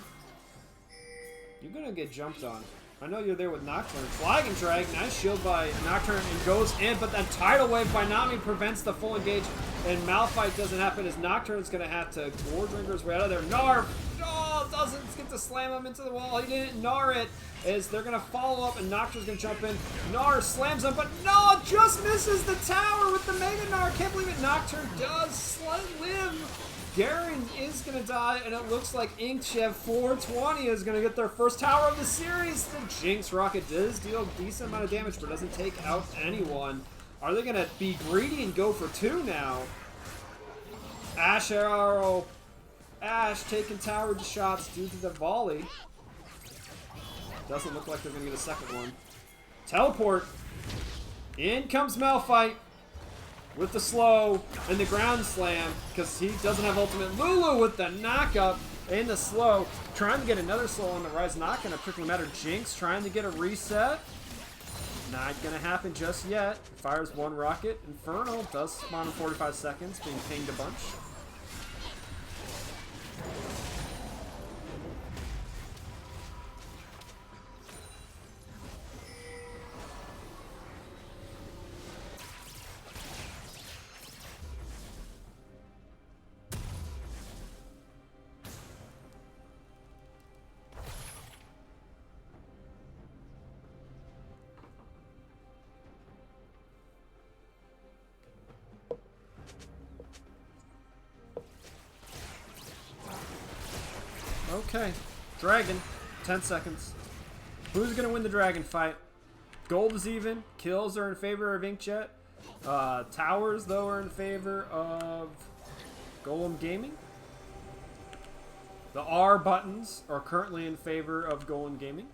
You're going to get jumped on. I know you're there with Nocturne. Flagging Drag. Nice shield by Nocturne and goes in, but that Tidal Wave by Nami prevents the full engage. And Malphite doesn't happen as Nocturne's going to have to War Drinker's way out of there. Gnar! Oh, doesn't get to slam him into the wall. He didn't Gnar it. As they're going to follow up and Nocturne's going to jump in. Gnar slams him, but no, just misses the tower with the Mega Gnar. Can't believe it. Nocturne does live. Garen is going to die, and it looks like Inkjet420 is going to get their first tower of the series. The Jinx Rocket does deal a decent amount of damage, but doesn't take out anyone. Are they going to be greedy and go for 2 now? Ashe arrow. Ashe taking tower shots due to the volley. Doesn't look like they're going to get a second one. Teleport. In comes Malphite. With the slow and the ground slam, because he doesn't have ultimate. Lulu with the knockup and the slow. Trying to get another slow on the rise. Not going to quickly matter. Jinx trying to get a reset. Not going to happen just yet. Fires one rocket. Infernal does spawn in 45 seconds, being pinged a bunch. Okay. Dragon. 10 seconds. Who's going to win the dragon fight? Gold is even. Kills are in favor of Inkjet. Towers, though, are in favor of Golem Gaming. The R buttons are currently in favor of Golem Gaming.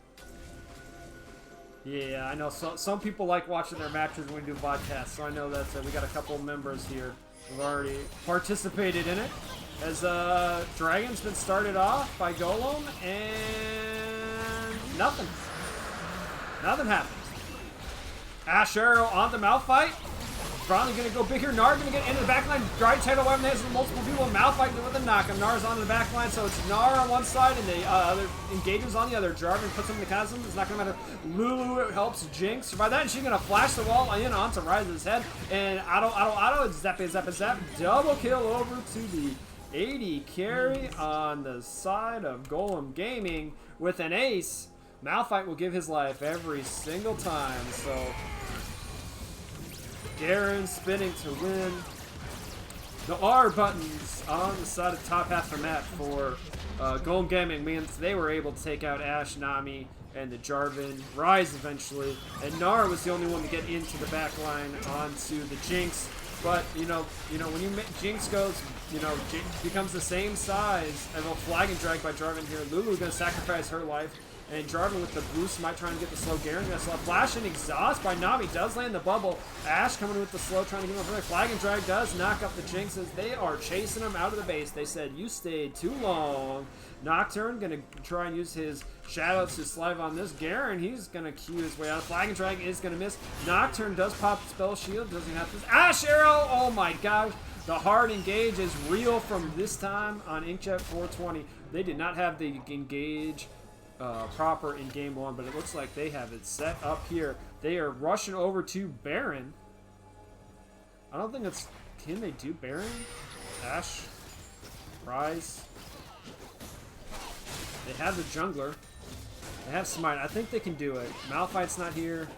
Yeah, I know. So, some people like watching their matches when we do podcasts, so I know that we got a couple of members here who've already participated in it. As Dragon's been started off by Golem, and nothing. Nothing happens. Ash Arrow on the Malphite. Probably going to go big here. Nar going to get into the backline. Dry title weapon has multiple people. Malphite with a knock. Nar's on the backline, so it's Nar on one side and the other Engager's on the other. Jarvan puts him in the chasm. It's not going to matter. Lulu helps Jinx survive that, and she's going to flash the wall in onto Ryze's head. And auto, zap, zap, zap. Double kill over to the 80 carry on the side of Golem Gaming with an ace. Malphite will give his life every single time, so Garen spinning to win. The R buttons on the side of the top half of the map for Golem Gaming means they were able to take out Ashe, Nami, and the Jarvan. Ryze eventually. And Nar was the only one to get into the back line onto the Jinx. But, you know, when Jinx goes, becomes the same size as a flag and drag by Jarvan here. Lulu's going to sacrifice her life. And Jarvan with the boost might try and get the slow. Garen gonna slow. Flash and exhaust by Nami does land the bubble. Ashe coming with the slow, trying to get him over. Flag and drag does knock up the Jinxes. They are chasing him out of the base. They said, you stayed too long. Nocturne gonna try and use his shadow to slide on this. Garen, he's gonna queue his way out. Flag and drag is gonna miss. Nocturne does pop spell shield. Doesn't have this. Ashe Arrow! Oh my gosh. The hard engage is real from this time on Inkjet420. They did not have the engage proper in game one, but it looks like they have it set up here. They are rushing over to Baron. I don't think it's... Can they do Baron? Ashe. Ryze. They have the jungler. They have Smite. I think they can do it. Malphite's not here.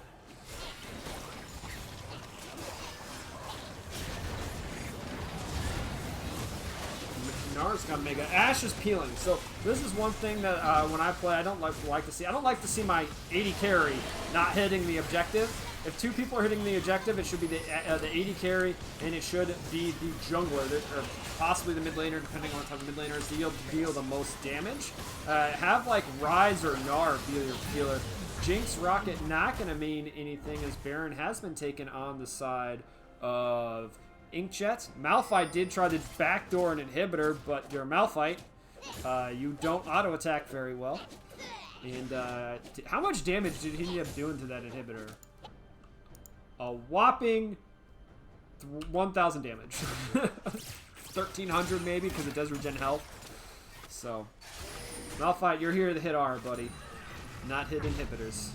Nar's got Mega. Ashe is peeling. So this is one thing that when I play, I don't like to see. I don't like to see my 80 carry not hitting the objective. If two people are hitting the objective, it should be the 80 carry, and it should be the jungler, or possibly the mid laner, depending on what type of mid laner is deal the most damage. Have like Ryze or Gnar be your healer. Jinx Rocket not going to mean anything, as Baron has been taken on the side of Inkjet. Malphite did try to backdoor an inhibitor, but you're Malphite. You don't auto attack very well. And how much damage did he end up doing to that inhibitor? A whopping 1,000 damage. 1,300 maybe, because it does regen health. So, Malphite, you're here to hit R, buddy. Not hit inhibitors.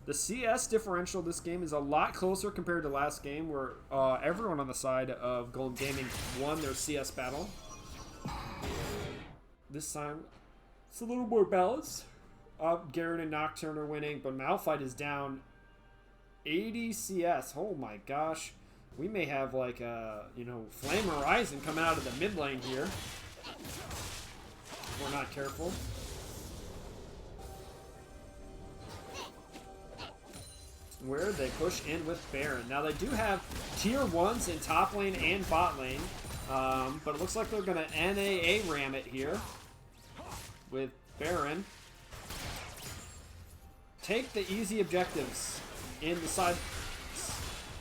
The CS differential this game is a lot closer compared to last game, where everyone on the side of Golem Gaming won their CS battle. This time, it's a little more balanced. Garen and Nocturne are winning, but Malphite is down 80 CS. Oh my gosh. We may have like a, Flame Horizon coming out of the mid lane here. If we're not careful. Where they push in with Baron. Now they do have tier 1s in top lane and bot lane, but it looks like they're going to NAA ram it here with Baron. Take the easy objectives in the side.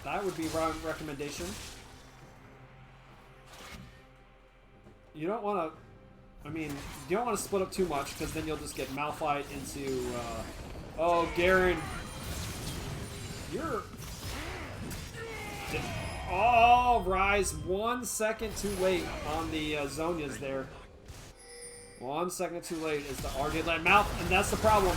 That would be my recommendation. You don't want to, you don't want to split up too much, because then you'll just get Malphite into, oh, Garen. You're... Oh, Ryze, 1 second too late on the Zhonya's there. 1 second too late is the RD land. And that's the problem.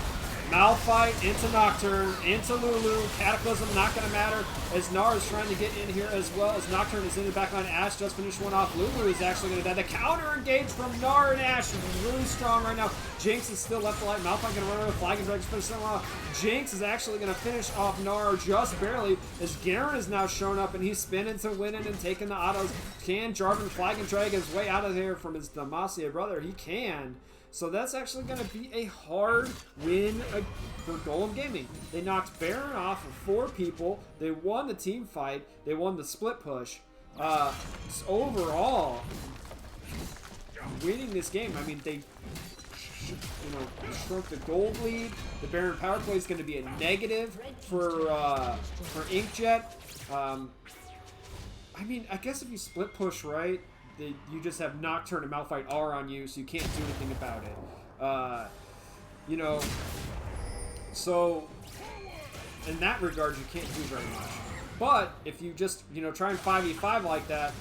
Malphite into Nocturne, into Lulu. Cataclysm not going to matter, as Gnar is trying to get in here, as well as Nocturne is in the backline. Ashe just finished one off. Lulu is actually going to die. The counter engage from Gnar and Ashe is really strong right now. Jinx is still left alive. Malphite gonna run over. Flag and Drag is finishing off. Jinx is actually gonna finish off Gnar just barely, as Garen is now shown up and he's spinning to win it and taking the autos. Can Jarvan Flag and Drag his way out of here from his Demacia brother? He can. So that's actually going to be a hard win for Golem Gaming. They knocked Baron off of 4 people. They won the team fight. They won the split push. Overall, winning this game, I mean, they shrunk the gold lead. The Baron power play is going to be a negative for Inkjet. I mean, I guess if you split push right, you just have Nocturne and Malphite R on you, so you can't do anything about it. So in that regard, you can't do very much. But if you just, try and 5v5 like that,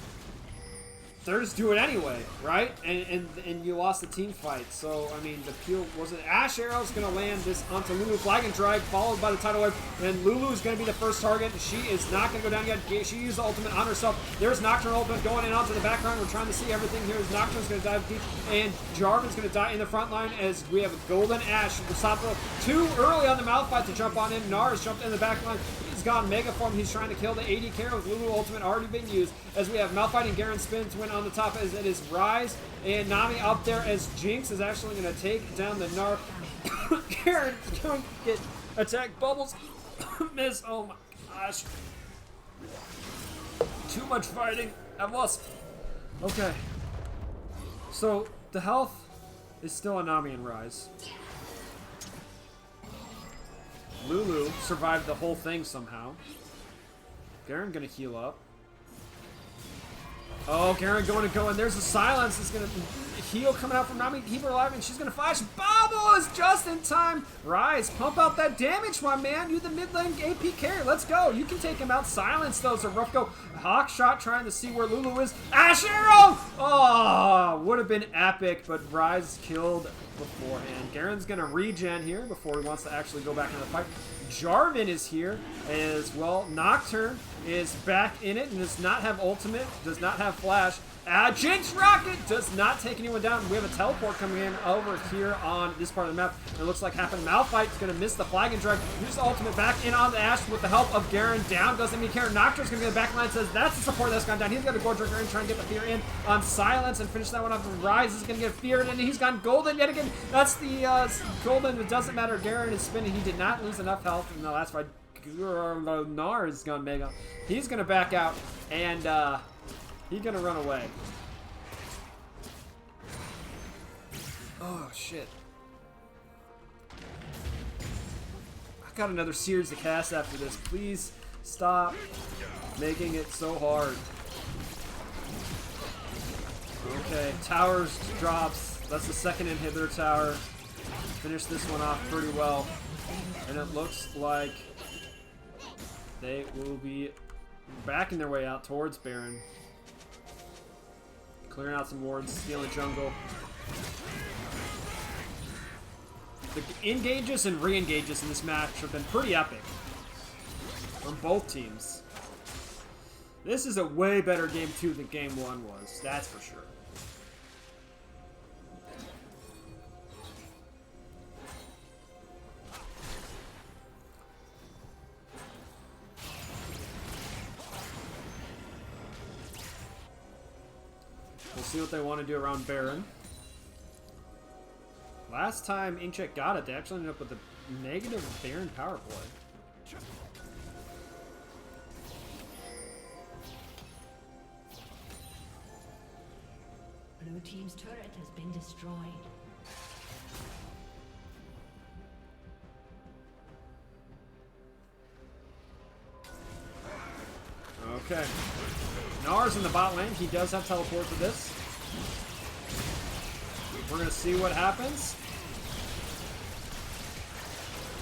they're just do it anyway, right? And you lost the team fight. So, I mean, the peel wasn't... Ash Arrow's going to land this onto Lulu. Flag and Drag, followed by the Tidal Wave. And Lulu is going to be the first target. She is not going to go down yet. She used the ultimate on herself. There's Nocturne ultimate going in onto the background. We're trying to see everything here. Nocturne's going to dive deep. And Jarvan's going to die in the front line as we have a Golden Ash. Too early on the Malphite to jump on in. Nars jumped in the back line. He's gone Mega Form. He's trying to kill the AD carry with Lulu ultimate already being used. As we have Malphite and Garen spin to win on the top as it is Rise and Nami up there as Jinx is actually going to take down the Gnar. Garen's going to get attacked. Bubbles miss. Oh my gosh. Too much fighting. I've lost. Okay. So the health is still on Nami and Rise. Lulu survived the whole thing somehow. Garen gonna heal up. Oh, Garen going to go in. There's a silence. It's going to heal coming out from Nami. Keep her alive, and she's going to flash. Bobble is just in time. Rise, pump out that damage, my man. You the mid lane AP carry. Let's go. You can take him out. Silence, though. It's a rough go. Hawk shot trying to see where Lulu is. Ash Arrow! Oh, would have been epic, but Rise killed beforehand. Garen's going to regen here before he wants to actually go back into the fight. Jarvan is here as well. Nocturne is back in it and does not have ultimate, does not have flash. Jinx Rocket does not take anyone down. We have a teleport coming in over here on this part of the map. It looks like happened. Malphite is going to miss the flag and drag. Use the ultimate back in on the Ash with the help of Garen. Down doesn't even care. Nocturne's going to be in the back line. Says that's the support that's gone down. He's got to go Garen, try and get the fear in on Silence and finish that one off. Rise is going to get feared, and he's gone golden yet again. That's the golden. It doesn't matter. Garen is spinning. He did not lose enough health in the last fight. Gnar has gone mega. He's going to back out, and he's going to run away. Oh, shit. I got another series to cast after this. Please stop making it so hard. Okay, towers drops. That's the second inhibitor tower. Finish this one off pretty well. And it looks like they will be backing their way out towards Baron. Clearing out some wards, stealing jungle. The engages and re-engages in this match have been pretty epic from both teams. This is a way better game 2 than game 1 was, that's for sure. We'll see what they want to do around Baron. Last time Inkjet got it, they actually ended up with a negative Baron power play. Blue team's turret has been destroyed. Okay. Gnar's in the bot lane. He does have teleport for this. We're going to see what happens.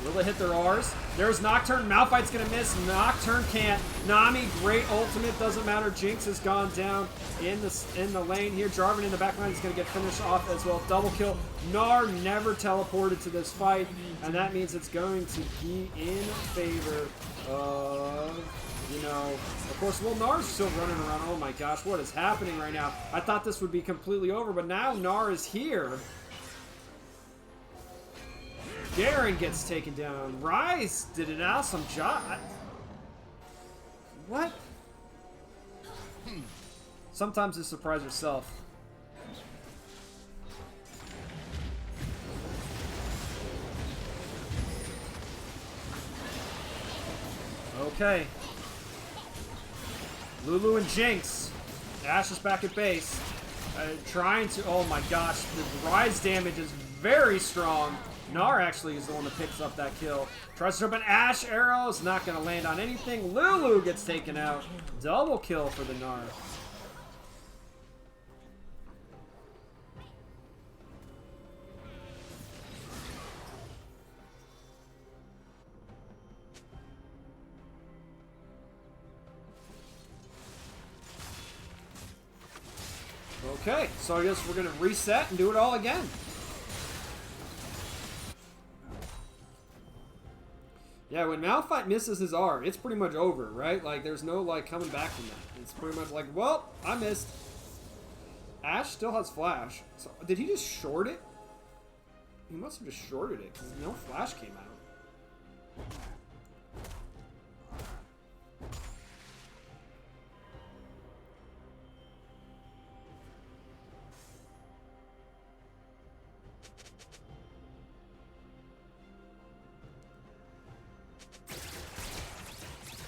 Will they hit their R's? There's Nocturne. Malphite's going to miss. Nocturne can't. Nami, great ultimate. Doesn't matter. Jinx has gone down in the lane here. Jarvan in the back line is going to get finished off as well. Double kill. Gnar never teleported to this fight, and that means it's going to be in favor of... of course, well, Gnar's still running around. Oh my gosh, what is happening right now? I thought this would be completely over, but now Gnar is here. Garen gets taken down. Rise did an awesome job. What? Sometimes you surprise yourself. Okay. Lulu and Jinx. Ashe is back at base. Trying to... Oh my gosh. The Rise damage is very strong. Gnar actually is the one that picks up that kill. Tries to jump an Ashe arrow. Is not going to land on anything. Lulu gets taken out. Double kill for the Gnar. Okay, so I guess we're going to reset and do it all again. Yeah, when Malphite misses his R, it's pretty much over, right? Like, there's no, like, coming back from that. It's pretty much like, well, I missed. Ashe still has flash. So, did he just short it? He must have just shorted it, because no flash came out.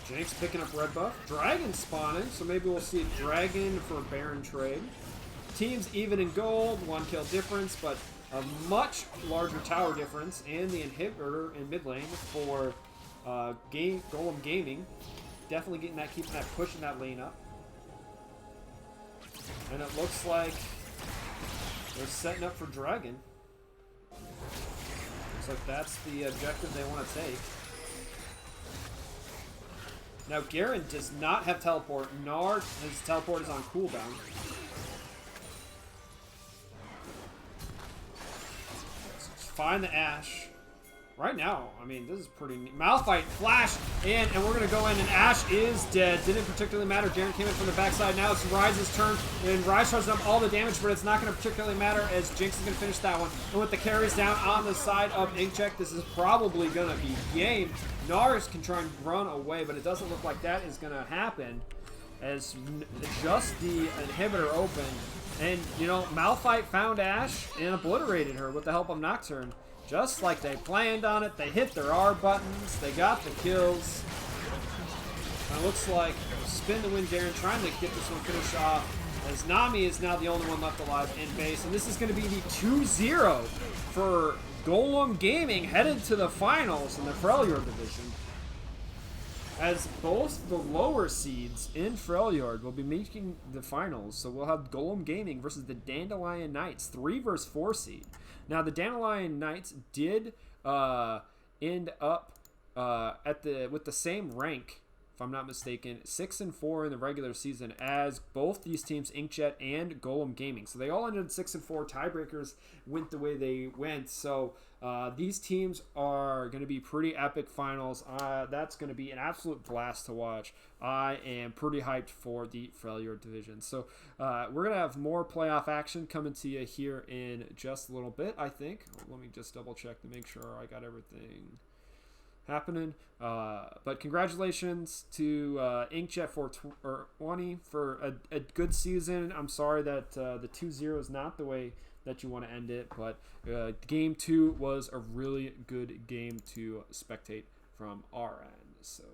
Jinx picking up red buff. Dragon spawning, so maybe we'll see a Dragon for Baron trade. Teams even in gold, 1 kill difference, but a much larger tower difference, and the inhibitor in mid lane for Golem Gaming. Definitely getting that, keeping that, pushing that lane up. And it looks like they're setting up for Dragon. Looks like that's the objective they want to take. Now Garen does not have teleport. Gnar, his teleport is on cooldown. Find the Ashe. Right now, I mean, this is pretty neat. Malphite, flash, and we're going to go in, and Ashe is dead. Didn't particularly matter. Garen came in from the backside. Now it's Rise's turn, and Rise tries to dump all the damage, but it's not going to particularly matter as Jinx is going to finish that one. And with the carries down on the side of Inkjet, this is probably going to be game. Nars can try and run away, but it doesn't look like that is going to happen as just the inhibitor opened. And, you know, Malphite found Ashe and obliterated her with the help of Nocturne. Just like they planned on it, they hit their R buttons, they got the kills. And it looks like spin to win Garen trying to get this one finished off, as Nami is now the only one left alive in base. And this is going to be the 2-0 for Golem Gaming headed to the finals in the Feljord division. As both the lower seeds in Feljord will be making the finals. So we'll have Golem Gaming versus the Dandelion Knights, 3 versus 4 seed. Now the Dandelion Knights did end up with the same rank, if I'm not mistaken, 6-4 in the regular season as both these teams, Inkjet and Golem Gaming. So they all ended 6-4. Tiebreakers went the way they went. So these teams are going to be pretty epic finals. That's going to be an absolute blast to watch. I am pretty hyped for the Feljord division. So we're going to have more playoff action coming to you here in just a little bit, I think. Let me just double check to make sure I got everything happening. But congratulations to Inkjet420 for a good season. I'm sorry that the 2-0 is not the way that you want to end it, but game 2 was a really good game to spectate from our end. So